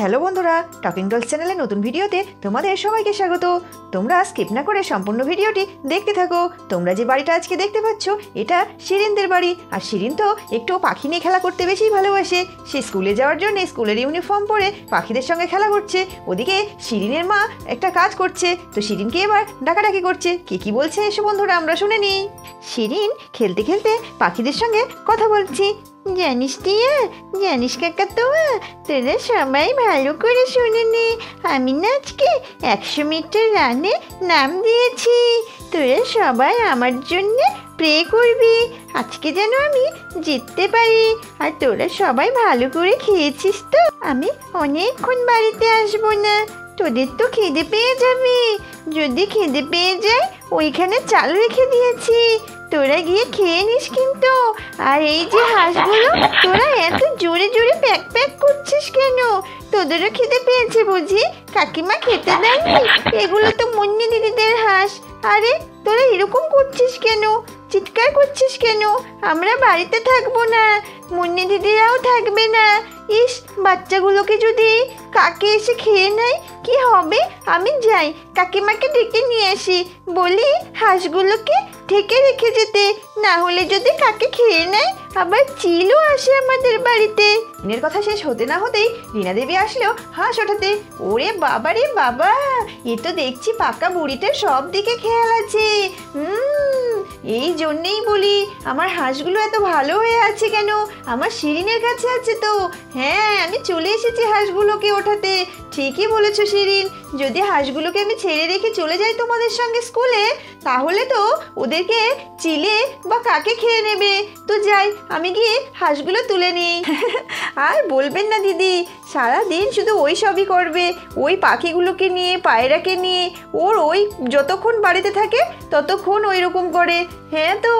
Hello বন্ধুরা, talking dolls চ্যানেলে নতুন ভিডিওতে তোমাদের সবাইকে স্বাগত। তোমরা স্কিপ না করে সম্পূর্ণ ভিডিওটি দেখতে থাকো। তোমরা যে বাড়িটা আজকে দেখতে পাচ্ছ এটা শিরিনদের বাড়ি। আর শিরিন তো একটু পাখি নিয়ে খেলা করতে বেশি ভালোবাসে। সে স্কুলে যাওয়ার জন্য স্কুলের ইউনিফর্ম পরে পাখিদের সঙ্গে খেলা করছে। ওদিকে শিরিনের মা একটা কাজ করছে, তো শিরিনকে এবার ডাকাডাকি করছে। কে কি বলছে এসো বন্ধুরা আমরা শুনে নিই। শিরিন খেলতে খেলতে পাখিদের সঙ্গে কথা বলছি। জানিস টিয়া, জানিস কাকা তোরা সবাই ভালো করে শুনে নে, আমি না আজকে 100 মিটার রানে নাম দিয়েছি। তোরা সবাই আমার জন্য প্রে করবি আজকে যেন আমি জিততে পারি। আর তোরা সবাই ভালো করে খেয়েছিস তো? আমি অনেকক্ষণ বাড়িতে আসবো না, তোদের তো খিদে পেয়ে যাবে। যদি খিদে পেয়ে যায় ওইখানে চাল রেখে দিয়েছি, তোরা গিয়ে খেয়ে নিস কিন্তু। আর এই যে হাঁসগুলো, তোরা এত জোরে জোরে প্যাক প্যাক করছিস কেন? তোদেরও খিদে পেয়েছে বুঝি? কাকিমা খেতে দেয়নি? এগুলো তো মুন্নি দিদিদের হাঁস। আরে তোরা এরকম করছিস কেন? চিৎকার করছিস কেন? আমরা বাড়িতে থাকবো না, মুন্নি দিদিরাও থাকবে না। ইস, বাচ্চাগুলোকে যদি কাকে এসে খেয়ে নেয় কি হবে? আমি যাই কাকিমাকে ডেকে নিয়ে আসি, বলি হাঁসগুলোকে ঢেকে রেখে যেতে, না হলে যদি কাকে খেয়ে নেয় আবার চিলও আসে আমাদের বাড়িতে। দিনের কথা শেষ হতে না হতেই রিনা দেবী আসলো হাঁস ওঠাতে। ওরে বাবা রে বাবা, এ তো দেখছি পাকা বুড়িটার সব দিকে খেয়াল আছে। এই জন্যেই বলি আমার হাঁসগুলো এত ভালো হয়ে আছে কেন? আমার শিরিনের কাছে আছে তো। হ্যাঁ, আমি চলে এসেছি হাঁসগুলোকে ওঠাতে। ঠিকই বলেছো শিরিন, যদি হাঁসগুলোকে আমি ছেড়ে রেখে চলে যাই তোমাদের সঙ্গে স্কুলে, তাহলে তো ওদেরকে চিলে বা কাকে খেয়ে নেবে। তো যাই, আমি গিয়ে হাঁসগুলো তুলে নিই। আর বলবেন না দিদি, সারাদিন শুধু ওই সবই করবে, ওই পাখিগুলোকে নিয়ে, পায়রাকে নিয়ে। ওর ওই যতক্ষণ বাড়িতে থাকে ততক্ষণ ওই রকম করে। হ্যাঁ তো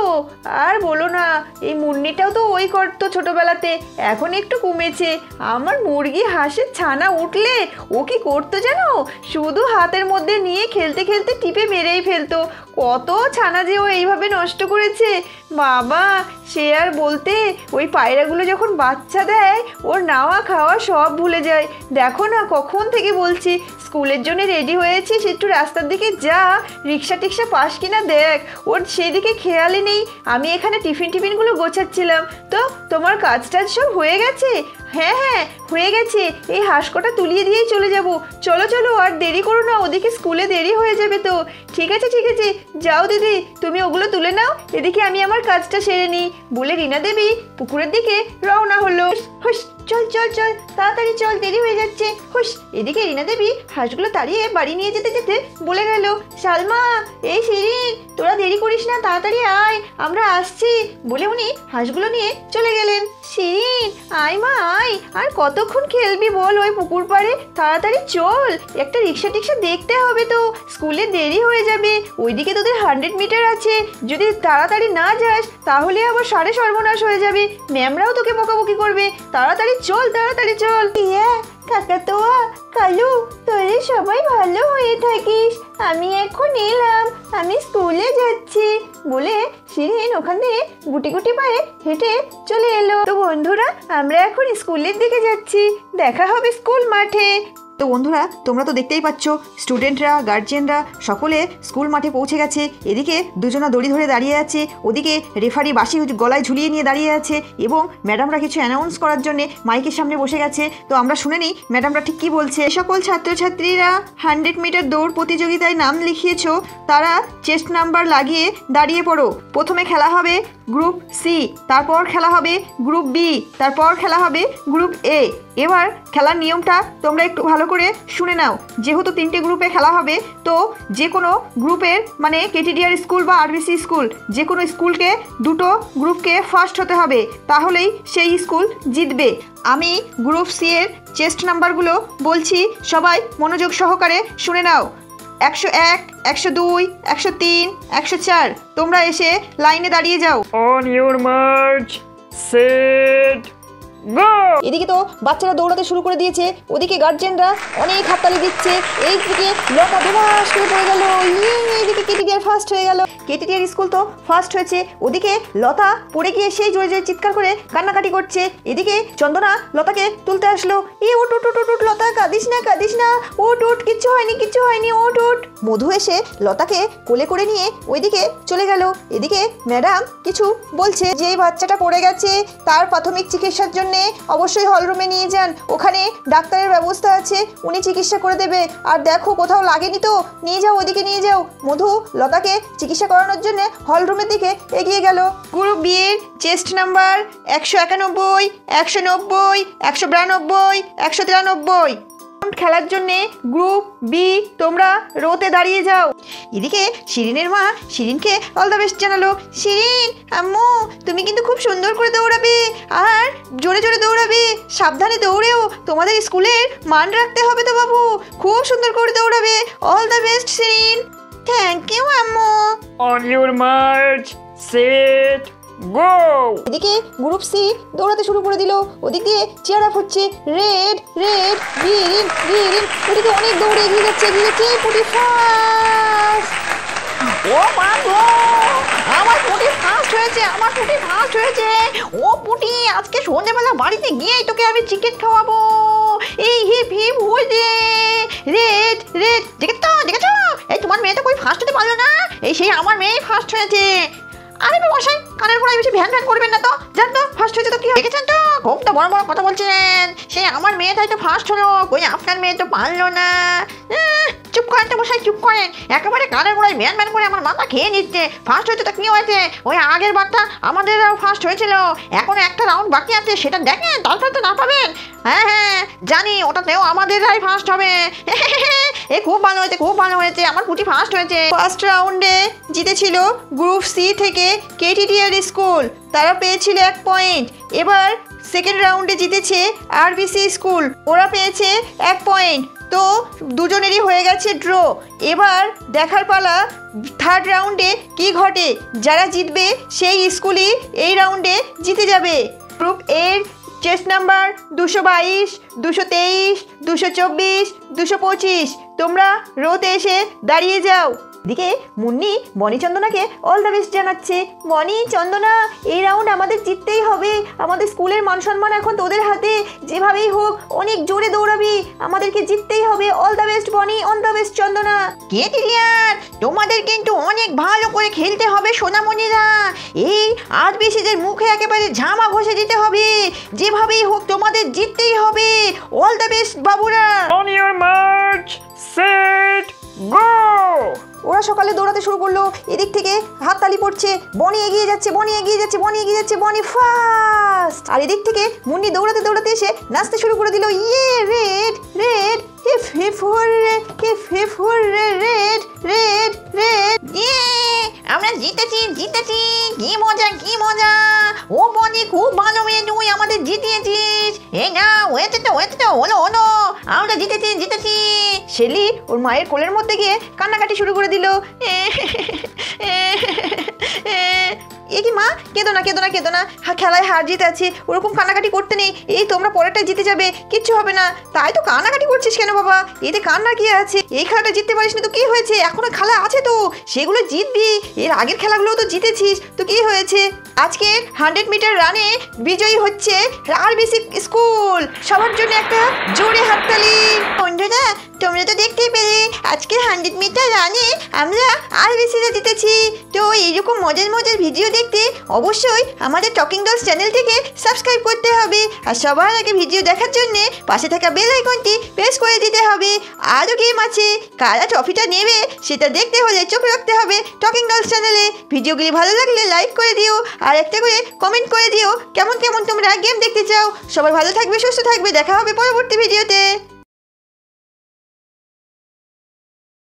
আর বলো না, এই মুন্নিটাও তো ওই করতো ছোটবেলাতে, এখন একটু কমেছে। আমার মুরগি হাঁসের ছানা উঠলে ও কি করতো জানো? শুধু হাতের মধ্যে নিয়ে খেলতে খেলতে টিপে মেরেই ফেলতো। কত ছানা যে ও এইভাবে নষ্ট করেছে বাবা, সে আর বলতে। ওই পায়রাগুলো যখন বাচ্চা দেয় ওর নাওয়া খাওয়া সব ভুলে যায়। দেখো না, কখন থেকে বলছি স্কুলের জন্য রেডি হয়েছিস, একটু রাস্তার দিকে যা, রিক্সা টিক্সা পাস কিনা দেখ। ওর সেই দিকে খেয়ালই নেই। আমি এখানে টিফিনগুলো গোছাচ্ছিলাম। তো তোমার কাজ টাজ সব হয়ে গেছে? হ্যাঁ হ্যাঁ হয়ে গেছে, এই হাঁস কটা তুলিয়ে দিয়েই চলে যাব। চলো চলো, আর দেরি করো না, ওদিকে স্কুলে দেরি হয়ে যাবে তো। ঠিক আছে ঠিক আছে, যাও দিদি, তুমি ওগুলো তুলে নাও, এদিকে আমি আমার কাজটা সেরে নিই। বলে রিনা দেবী পুকুরের দিকে রওনা হলো। হুস, চল চল চল, তাড়াতাড়ি চল, দেরি হয়ে যাচ্ছে। হুস, এদিকে রিনা দেবী হাঁসগুলো তাড়িয়ে বাড়ি নিয়ে যেতে যেতে বলে গেল, সালমা, এই শিরিন, তোরা দেরি করিস না, তাড়াতাড়ি আয়, আমরা আসছি। বলে উনি হাঁসগুলো নিয়ে চলে গেলেন। শিরিন, আয় মা আয়, আর কতক্ষণ খেলবি বল ওই পুকুর পাড়ে? তাড়াতাড়ি চল, একটা রিক্সা টিক্সা দেখতে হবে তো, স্কুলে দেরি হয়ে যাবে। ওইদিকে তোদের 100 মিটার আছে, যদি তাড়াতাড়ি না যাস তাহলে আবার সাড়ে সর্বনাশ হয়ে যাবে, ম্যামরাও তোকে বকাবকি করবে। তাড়াতাড়ি চল, তাড়াতাড়ি চল। কাকা তোয়া, কালু, তোরে সবাই ভালো হয়ে থাকিস, আমি এখন এলাম, আমি স্কুলে যাচ্ছি। বলে শিরিন ওখানে গুটি গুটি পায়ে হেঁটে চলে এলো। তো বন্ধুরা, আমরা এখন স্কুলের দিকে যাচ্ছি, দেখা হবে স্কুল মাঠে। তো বন্ধুরা, তোমরা তো দেখতেই পাচ্ছ স্টুডেন্টরা, গার্জিয়ানরা সকলে স্কুল মাঠে পৌঁছে গেছে। এদিকে দুজনা দড়ি ধরে দাঁড়িয়ে আছে, ওদিকে রেফারি বাঁশি গলায় ঝুলিয়ে নিয়ে দাঁড়িয়ে আছে, এবং ম্যাডামরা কিছু অ্যানাউন্স করার জন্য মাইকের সামনে বসে গেছে। তো আমরা শুনে নিই ম্যাডামরা ঠিক কী বলছে। সকল ছাত্রছাত্রীরা 100 মিটার দৌড় প্রতিযোগিতায় নাম লিখিয়েছ, তারা চেস্ট নাম্বার লাগিয়ে দাঁড়িয়ে পড়ো। প্রথমে খেলা হবে গ্রুপ সি, তারপর খেলা হবে গ্রুপ বি, তারপর খেলা হবে গ্রুপ এ। এবার খেলার নিয়মটা তোমরা একটু ভালো করে শুনে নাও। যেহেতু 3টে গ্রুপে খেলা হবে, তো যে কোনো গ্রুপের মানে কেটিডিআর স্কুল বা আরবিসি স্কুল, যে কোনো স্কুলকে 2টো গ্রুপকে ফার্স্ট হতে হবে, তাহলেই সেই স্কুল জিতবে। আমি গ্রুপ সি এর চেস্ট নাম্বারগুলো বলছি, সবাই মনোযোগ সহকারে শুনে নাও। 101, 102, 103, 104। তোমরা এসে লাইনে দাঁড়িয়ে যাও। অন ইউর মার্চ, সেট, গো। এদিকে তো বাচ্চারা দৌড়াতে শুরু করে দিয়েছে, ওদিকে গার্জেনরা অনেক হাততালি দিচ্ছে। এইদিকে লতা বেবাস করে পড়ে গেল, এদিকে কেটিডিআর ফার্স্ট হয়ে গেল। কেটিডিআর স্কুল তো ফার্স্ট হয়েছে, ওদিকে লতা পড়ে গিয়ে সেই জোরে জোরে চিৎকার করে কান্নাকাটি করছে। এদিকে চন্দনা লতাকে তুলতে আসলো, উঠ উঠ উঠ উঠ লতা, না, ওট ওট, কিচ্ছু হয়নি কিচ্ছু হয়নি, ওট ওট। মধু এসে লতাকে কোলে করে নিয়ে ওইদিকে চলে গেল। এদিকে ম্যাডাম কিছু বলছে, যে বাচ্চাটা পড়ে গেছে তার প্রাথমিক চিকিৎসার জন্য অবশ্যই হলরুমে নিয়ে যান, ওখানে ডাক্তারের ব্যবস্থা আছে, উনি চিকিৎসা করে দেবে। আর দেখো কোথাও লাগেনি তো, নিয়ে যাও ওদিকে নিয়ে যাও। মধু লতাকে চিকিৎসা করানোর জন্য হলরুমের দিকে এগিয়ে গেল। গ্রুপ বি এর চেস্ট নাম্বার 191, 190, 192, 193। খেলার জন্যে গ্রুপ বি তোমরা রোতে দাঁড়িয়ে যাও। এদিকে শিরিনের মা শিরিনকে অল দ্য বেস্ট জানালো। শিরিন আম্মু, তুমি কিন্তু খুব সুন্দর করে দৌড়াবে আর জোরে জোরে দৌড়াবে, সাবধানে দৌড়েও, তোমাদের স্কুলের মান রাখতে হবে তো বাবু, খুব সুন্দর করে দৌড়াবে। All the best Shirin. Thank you আম্মু। On your march, set, go! এদিকে গ্রুপ সি দৌড়াতে শুরু করে দিল। ওদিক দিয়ে চেয়ার আপ হচ্ছে, রেড রেড, গ্রিন গ্রিন। ওদিকে অনেক দৌড়ে এগিয়ে যাচ্ছে, পুটি ফার্স্ট। ও মা গো, আমার পুটি ফার্স্ট হয়েছে, আমার পুটি ফার্স্ট হয়েছে। ও পুটি, আজকে সন্ধ্যেবেলা বাড়িতে গিয়েই তোকে আমি চিকেন খাওয়াবো। এই হিপ হিপ হয়ে রেড রেড। দেখেছো দেখেছো, এই তোমার মেয়ে তো কই ফার্স্ট হতে পারলো না, এই সেই আমার মেয়ে ফার্স্ট হয়েছে। আরে মশাই, কানের গোড়ায় বেশি ভ্যান ভ্যান করবেন না তো, জান তো ফার্স্ট হয়েছে তো কি দেখেছেন তো, খুব তো বড় বড় কথা বলছেন। সে আমার মেয়েটাই তো ফার্স্ট হলো, কই আপনার মেয়ে তো পারলো না। চুপ করেন তো মশাই, চুপ করেন, একেবারে কানের গোড়ায় ভ্যান ভ্যান করে আমার মাথা খেয়ে নিচ্ছে। ফার্স্ট হয়েছে তো কি হয়েছে, ওই আগের বারটা আমাদেরও ফার্স্ট হয়েছিল, এখন একটা রাউন্ড বাকি আছে, সেটা দেখেন তারপরে তো না পাবেন। হ্যাঁ হ্যাঁ জানি, ওটাতেও আমাদেরই ফার্স্ট হবে। এ খুব ভালো হয়েছে, খুব ভালো হয়েছে, আমার পুটি ফার্স্ট হয়েছে। ফার্স্ট রাউন্ডে জিতেছিল গ্রুপ সি থেকে কেটিডিআর স্কুল, তারা পেয়েছিল 1 পয়েন্ট। এবার সেকেন্ড রাউন্ডে জিতেছে আরবিসি স্কুল, ওরা পেয়েছে 1 পয়েন্ট। তো দুজনেরই হয়ে গেছে ড্র। এবার দেখার পালা থার্ড রাউন্ডে কি ঘটে, যারা জিতবে সেই স্কুলই এই রাউন্ডে জিতে যাবে। গ্রুপ এর চেস্ট নাম্বার 222, 223, 224, 225। তোমরা রোতে এসে দাঁড়িয়ে যাও। এদিকে মুন্নি বনি চন্দনাকে অল দ্য বেস্ট জানাচ্ছে। বনি চন্দনা, এই রাউন্ড আমাদের জিততেই হবে, আমাদের স্কুলের মান সম্মান এখন তোদের হাতে, যেভাবেই হোক অনেক জোরে দৌড়াবি, আমাদেরকে জিততেই হবে। অল দ্য বেস্ট বনি, অল দ্য বেস্ট চন্দনা। কে টিলিয়ার, তোমাদের কিন্তু অনেক ভালো করে খেলতে হবে সোনামণিরা, এই আরবিসিদের মুখে একেবারে ঝামা ঘষে দিতে হবে, যেভাবেই হোক তোমাদের জিততেই হবে। অল দ্য বেস্ট বাবুরা। On your march, set, go! ওরা সকালে দৌড়াতে শুরু করলো, এদিক থেকে হাততালি পড়ছে, বনি এগিয়ে যাচ্ছে, বনি এগিয়ে যাচ্ছে, বনি এগিয়ে যাচ্ছে, বনি ফার্স্ট। আর এদিক থেকে মুন্নি দৌড়াতে দৌড়াতে এসে নাচতে শুরু করে দিল। ইয়ে red red, hip hip hurray, hip hip hurray, red red red. ইয়ে আমরা জিতেছি জিতেছি, কি মজা কি মজা। ও বনি, খুব ভালো মেয়ে, তুই আমাদের জিতিয়েছিস। এই না, হয়েছে তো হলো হলো, আমরা জিতেছি জিতেছি। শেলি ওর মায়ের কোলের মধ্যে গিয়ে কান্নাকাটি শুরু করে দিল। এ কি মা, কেঁদো না কেঁদো না কেঁদো না, খেলায় হার জিত আছে, ওরকম কান্নাকাটি করতে নেই, এই তোমরা পরেরটা জিতে যাবে, কিচ্ছু হবে না। তাই তো কান্নাকাটি করছিস কেন বাবা, এতে কান্নার কি আছে, এই খেলাটা জিততে পারিস না তো কি হয়েছে, এখনো খেলা আছে তো, সেগুলো জিতবি, এর আগের খেলাগুলো তো জিতেছিস তো কি হয়েছে। আজকের 100 মিটার রানে বিজয়ী হচ্ছে আরবিসি স্কুল, সবার জন্য একটা জোরে হাততালি। বন্ধুরা তোমরা তো দেখতেই পেলে আজকে 100 মিটার রানে আমরা আরবিসিরা জিতেছি। তো এইরকম মজার মজার ভিডিও দেখতে অবশ্যই আমাদের টকিং ডলস চ্যানেলটিকে সাবস্ক্রাইব করতে হবে, আর সবার আগে ভিডিও দেখার জন্য পাশে থাকা বেল আইকনটি প্রেস করে দিতে হবে। আরও গেম আছে, কারা ট্রফিটা নেবে সেটা দেখতে হলে চোখ রাখতে হবে টকিং ডলস চ্যানেলে। ভিডিওগুলি ভালো লাগলে লাইক করে দিও, আর একটা করে কমেন্ট করে দিও কেমন কেমন তোমরা গেম দেখতে চাও। সবাই ভালো থাকবে, সুস্থ থাকবে, দেখা হবে পরবর্তী ভিডিওতে।